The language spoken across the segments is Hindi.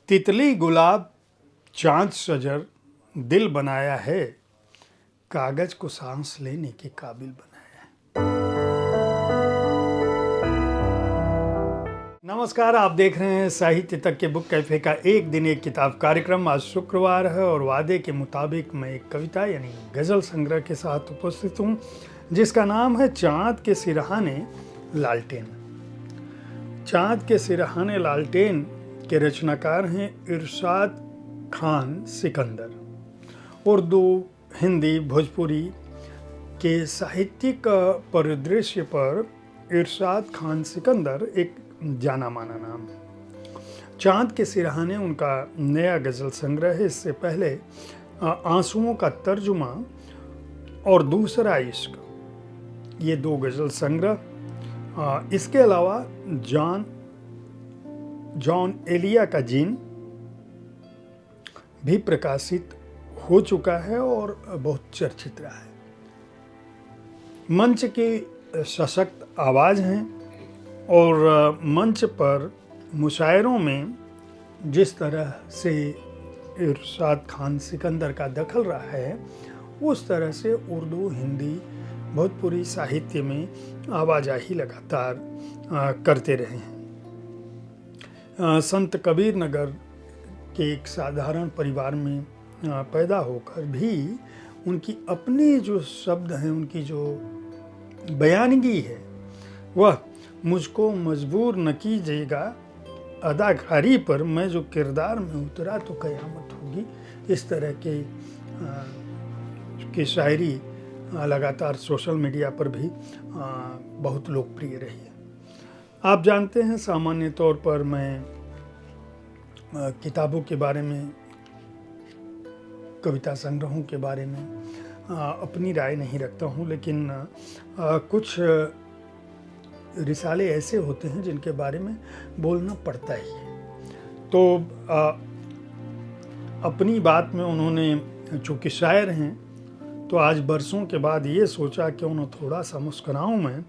तितली गुलाब चाँद शजर दिल बनाया है, कागज को सांस लेने के काबिल बनाया है। नमस्कार, आप देख रहे हैं साहित्य तक के बुक कैफे का एक दिन एक किताब कार्यक्रम। आज शुक्रवार है और वादे के मुताबिक मैं एक कविता यानी गज़ल संग्रह के साथ उपस्थित हूँ, जिसका नाम है चाँद के सिरहाने लालटेन। चाँद के सिरहाने लालटेन के रचनाकार हैं इरशाद खान सिकंदर। उर्दू, हिंदी, भोजपुरी के साहित्यिक परिदृश्य पर इरशाद खान सिकंदर एक जाना माना नाम है। चाँद के सिरहाने उनका नया गज़ल संग्रह है। इससे पहले आंसुओं का तर्जुमा और दूसरा इश्क, ये दो गज़ल संग्रह। इसके अलावा जॉन एलिया का जीन भी प्रकाशित हो चुका है और बहुत चर्चित रहा है। मंच की सशक्त आवाज़ हैं और मंच पर मुशायरों में जिस तरह से इरशाद खान सिकंदर का दखल रहा है, उस तरह से उर्दू, हिंदी, भोजपुरी साहित्य में आवाजाही लगातार करते रहे हैं। संत कबीर नगर के एक साधारण परिवार में पैदा होकर भी उनकी अपनी जो शब्द हैं, उनकी जो बयानगी है, वह मुझको मजबूर न कीजिएगा अदाकारी पर, मैं जो किरदार में उतरा तो क़यामत होगी। इस तरह की शायरी लगातार सोशल मीडिया पर भी बहुत लोकप्रिय रही है। आप जानते हैं, सामान्य तौर पर मैं किताबों के बारे में, कविता संग्रहों के बारे में अपनी राय नहीं रखता हूँ, लेकिन कुछ रिसाले ऐसे होते हैं जिनके बारे में बोलना पड़ता ही है। तो अपनी बात में उन्होंने, चूँकि शायर हैं, तो आज बरसों के बाद ये सोचा क्यों न थोड़ा सा मुस्कुराऊँ मैं,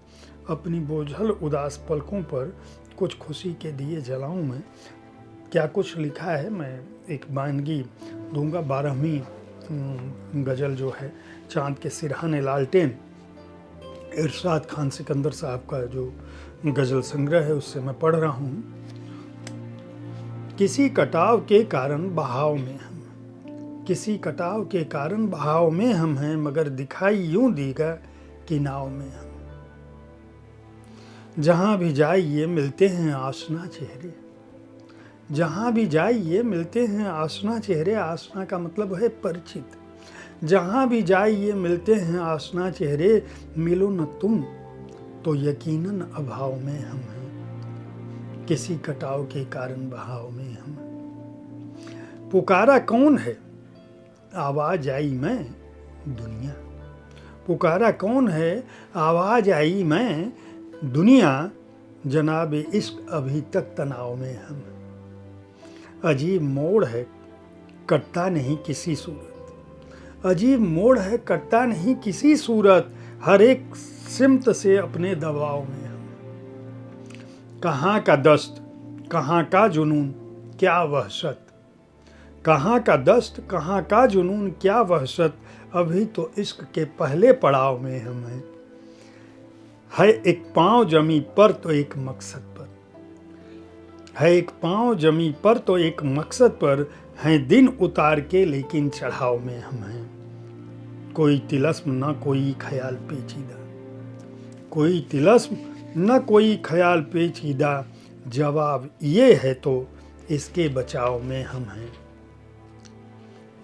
अपनी बोझल उदास पलकों पर कुछ खुशी के दिए जलाऊँ मैं। क्या कुछ लिखा है, मैं एक बयानगी दूंगा। 12वीं गज़ल जो है चाँद के सिरहाने लालटेन, इरशाद खान सिकंदर साहब का जो गज़ल संग्रह है, उससे मैं पढ़ रहा हूँ। किसी कटाव के कारण बहाव में हम, किसी कटाव के कारण बहाव में हम हैं, मगर दिखाई यूं देगा कि नाव में हम। जहाँ भी जाइए मिलते हैं आशना चेहरे, जहाँ भी जाइए मिलते हैं आशना चेहरे। आशना का मतलब है परिचित। जहाँ भी जाइए मिलते हैं आशना चेहरे, मिलो न तुम तो यकीनन अभाव में हम हैं, किसी कटाव के कारण बहाव में हम। पुकारा कौन है आवाज आई मैं दुनिया, पुकारा कौन है आवाज आई मैं दुनिया, जनाब इश्क अभी तक तनाव में हम। अजीब मोड़ है कटता नहीं किसी सूरत, अजीब मोड़ है कटता नहीं किसी सूरत, हर एक सिमत से अपने दबाव में हम। कहाँ का दस्त कहाँ का जुनून क्या वहशत, कहाँ का दस्त कहाँ का जुनून क्या वहशत, अभी तो इश्क के पहले पड़ाव में हम हैं। है एक पाँव जमी पर तो एक मकसद पर, है एक पाँव जमी पर तो एक मकसद पर, हैं दिन उतार के लेकिन चढ़ाव में हम हैं। कोई तिलस्म न कोई ख्याल पेचीदा, कोई तिलस्म न कोई ख्याल पेचीदा, जवाब ये है तो इसके बचाव में हम हैं।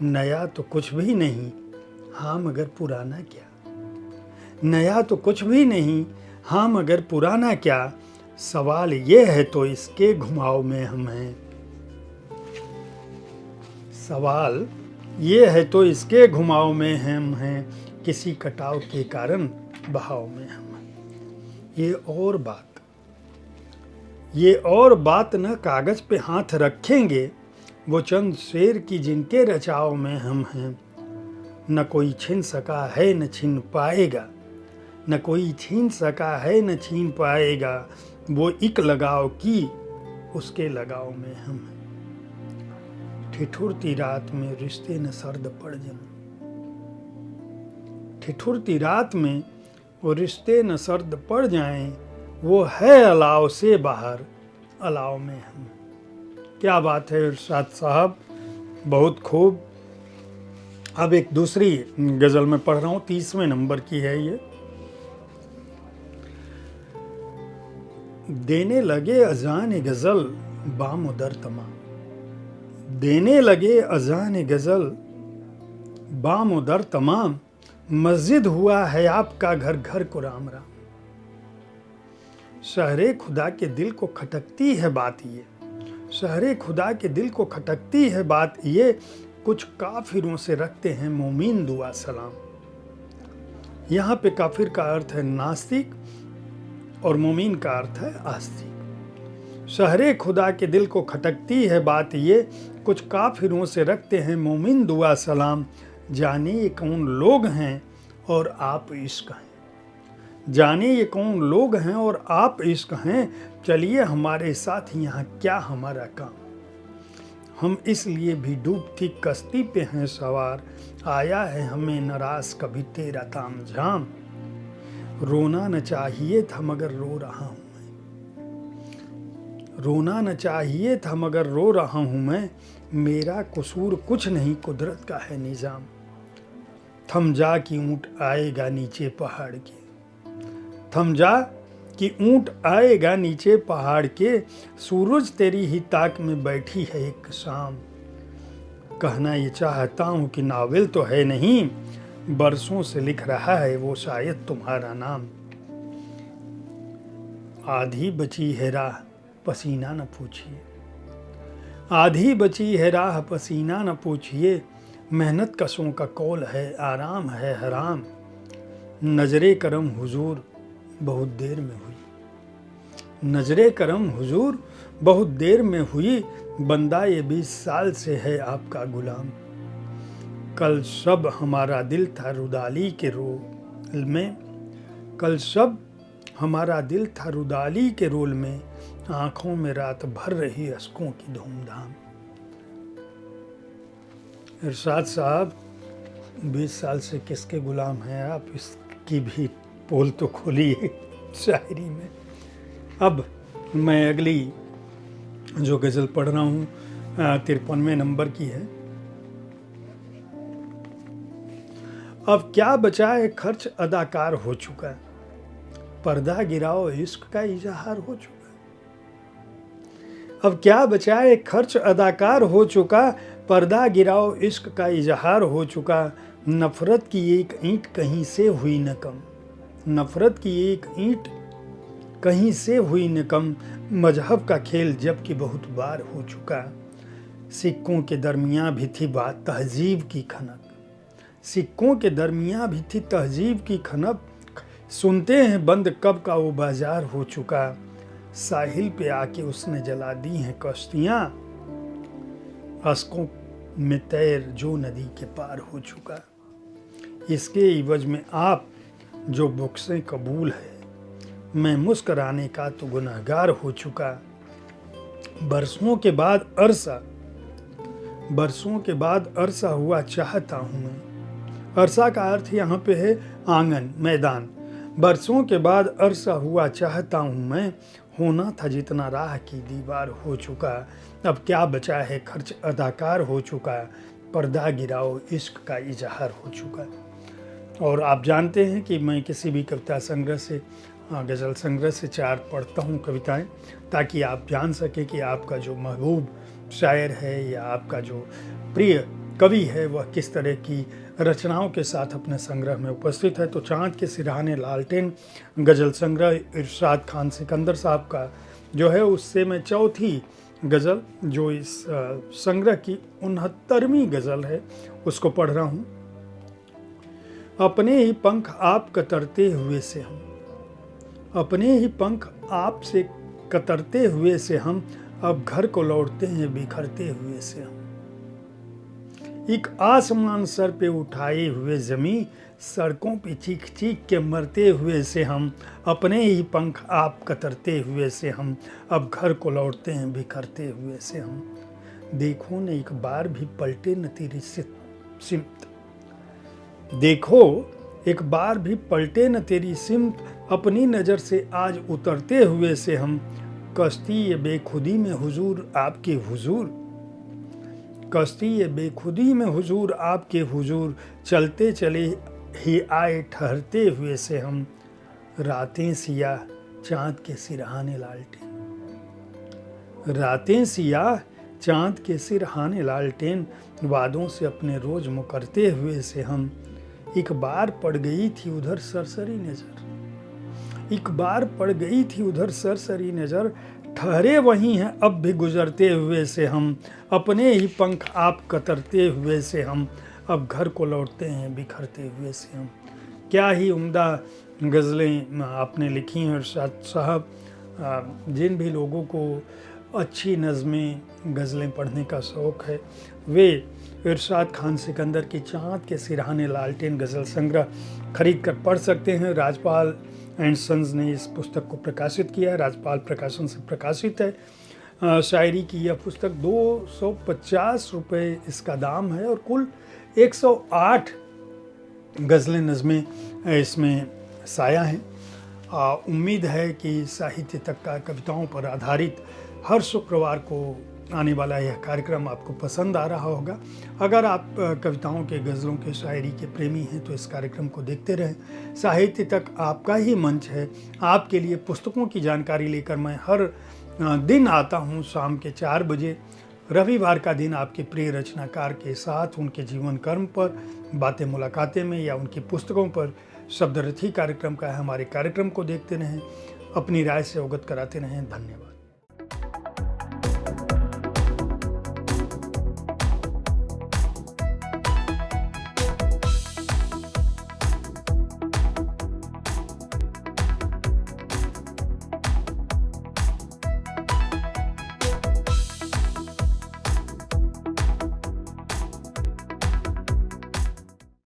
नया तो कुछ भी नहीं हाँ मगर पुराना क्या, नया तो कुछ भी नहीं हाँ मगर पुराना क्या, सवाल ये है तो इसके घुमाव में हम हैं। सवाल ये है तो इसके घुमाव में हम हैं, किसी कटाव के कारण बहाव में हम हैं। ये और बात न कागज पे हाथ रखेंगे, वो चंद शेर की जिनके रचाव में हम हैं। न कोई छीन सका है न छीन पाएगा, न कोई छीन सका है न छीन पाएगा, वो एक लगाव की उसके लगाव में हम हैं। ठिठुरती रात में रिश्ते न सर्द पड़ जाएं। ठिठुरती रात में वो रिश्ते न सर्द पड़ जाएं, वो है अलाव से बाहर, अलाव में हम। क्या बात है इरशाद साहब, बहुत खूब। अब एक दूसरी गज़ल में पढ़ रहा हूँ, 30वें नंबर की है ये। देने लगे अजान गज़ल बामुदर तमाम, देने लगे अजान गज़ल बामुदर तमाम, मस्जिद हुआ है आपका घर घर को राम राम। शहरे खुदा के दिल को खटकती है बात ये, शहरे खुदा के दिल को खटकती है बात ये, कुछ काफिरों से रखते हैं मोमीन दुआ सलाम। यहाँ पे काफिर का अर्थ है नास्तिक और मोमीन का अर्थ है आस्तिक। शहरे खुदा के दिल को खटकती है बात ये, कुछ काफिरों से रखते हैं मोमीन दुआ सलाम। जाने ये कौन लोग हैं और आप इश्क हैं, जाने ये कौन लोग हैं और आप इश्क हैं, चलिए हमारे साथ यहाँ क्या हमारा काम। हम इसलिए भी डूबती कश्ती पे हैं सवार, आया है हमें नाराज कभी तेरा ताम झाम। रोना न चाहिए था मगर रो रहा हूँ मैं, रोना न चाहिए था मगर रो रहा हूँ मैं, मेरा कसूर कुछ नहीं कुदरत का है निज़ाम। थम जा कि ऊँट आएगा नीचे पहाड़ के, थम जा कि ऊँट आएगा नीचे पहाड़ के, सूरज तेरी ही ताक में बैठी है एक शाम। कहना ये चाहता हूँ कि नावल तो है नहीं, बरसों से लिख रहा है वो शायद तुम्हारा नाम। आधी बची है राह पसीना न पूछिए, आधी बची है राह पसीना न पूछिए, मेहनत कशों का कौल है आराम है हराम। नजरे करम हुजूर बहुत देर में हुई, नजरे करम हुजूर बहुत देर में हुई, बंदा ये 20 साल से है आपका गुलाम। कल शब हमारा दिल था रुदाली के रोल में, कल शब हमारा दिल था रुदाली के रोल में, आंखों में रात भर रही अश्कों की धूमधाम। इरशाद साहब, 20 साल से किसके गुलाम हैं आप, इसकी भी पोल तो खोलिए शायरी में। अब मैं अगली जो गज़ल पढ़ रहा हूँ 53वें नंबर की है। अब क्या बचा है खर्च अदाकार हो चुका, पर्दा गिराओ इश्क का इजहार हो चुका। अब क्या बचा है खर्च अदाकार हो चुका, पर्दा गिराओ इश्क का इजहार हो चुका। नफरत की एक ईंट कहीं से हुई न कम, नफरत की एक ईंट कहीं से हुई न कम, मजहब का खेल जबकि बहुत बार हो चुका। सिक्कों के दरमियाँ भी थी बात तहजीब की खनक, सिक्कों के दरमियाँ भी थी तहजीब की खनक, सुनते हैं बंद कब का वो बाजार हो चुका। साहिल पे आके उसने जला दी हैं कश्तियाँ, अश्कों में तैर जो नदी के पार हो चुका। इसके इवज में आप जो बख्शें कबूल है, मैं मुस्कराने का तो गुनहगार हो चुका। बरसों के बाद अरसा, बरसों के बाद अरसा हुआ चाहता हूँ मैं। अरसा का अर्थ यहाँ पे है आंगन, मैदान। बरसों के बाद अरसा हुआ चाहता हूँ मैं, होना था जितना राह की दीवार हो चुका। अब क्या बचा है खर्च अदाकार हो चुका, पर्दा गिराओ इश्क का इजहार हो चुका। और आप जानते हैं कि मैं किसी भी कविता संग्रह से, गज़ल संग्रह से 4 पढ़ता हूँ कविताएं, ताकि आप जान सकें कि आपका जो महबूब शायर है या आपका जो प्रिय कवि है वह किस तरह की रचनाओं के साथ अपने संग्रह में उपस्थित है। तो चाँद के सिरहाने लालटेन गज़ल संग्रह इरशाद खान सिकंदर साहब का जो है, उससे मैं चौथी गज़ल जो इस संग्रह की 69वीं गज़ल है उसको पढ़ रहा हूँ। अपने ही पंख आप कतरते हुए से हम, अपने ही पंख आप से कतरते हुए से हम, अब घर को लौटते हैं बिखरते हुए से हम। एक आसमान सर पे उठाए हुए ज़मीं, सड़कों पे चीख चीख के मरते हुए से हम, अपने ही पंख आप कतरते हुए से हम, अब घर को लौटते हैं बिखरते हुए से हम। देखो न एक बार भी पलटे न तेरी सिमत। देखो एक बार भी पलटे न तेरी सिमत, अपनी नज़र से आज उतरते हुए से हम, कश्ती ये बेखुदी में हुजूर आपके हुजूर, कश्ती ये बेखुदी में हुजूर आपके हुजूर, चलते चले ही आए ठहरते हुए से हम, रातें सियाह चाँद के सिरहाने लालटेन, रातें सियाह चाँद के सिरहाने लालटेन, वादों से अपने रोज मुकरते हुए से हम, एक बार पड़ गई थी उधर सरसरी नज़र, एक बार पड़ गई थी उधर सरसरी नज़र, ठहरे वहीं हैं अब भी गुजरते हुए से हम, अपने ही पंख आप कतरते हुए से हम, अब घर को लौटते हैं बिखरते हुए से हम। क्या ही उम्दा गज़लें आपने लिखी हैं इरशाद साहब। जिन भी लोगों को अच्छी नज़में गज़लें पढ़ने का शौक़ है वे इरशाद खान सिकंदर की चाँद के सिरहाने लालटेन गज़ल संग्रह खरीद कर पढ़ सकते हैं। राजपाल एंड सन्स ने इस पुस्तक को प्रकाशित किया है, राजपाल प्रकाशन से प्रकाशित है। शायरी की यह पुस्तक 250 रुपये इसका दाम है और कुल 108 गज़लें नज़में इसमें साया हैं। उम्मीद है कि साहित्य तक का कविताओं पर आधारित हर शुक्रवार को आने वाला यह कार्यक्रम आपको पसंद आ रहा होगा। अगर आप कविताओं के गज़लों के शायरी के प्रेमी हैं तो इस कार्यक्रम को देखते रहें। साहित्य तक आपका ही मंच है। आपके लिए पुस्तकों की जानकारी लेकर मैं हर दिन आता हूं शाम के 4 बजे। रविवार का दिन आपके प्रिय रचनाकार के साथ उनके जीवन कर्म पर बातें मुलाकातें में या उनकी पुस्तकों पर शब्दरथी कार्यक्रम का है। हमारे कार्यक्रम को देखते रहें, अपनी राय से अवगत कराते रहें। धन्यवाद।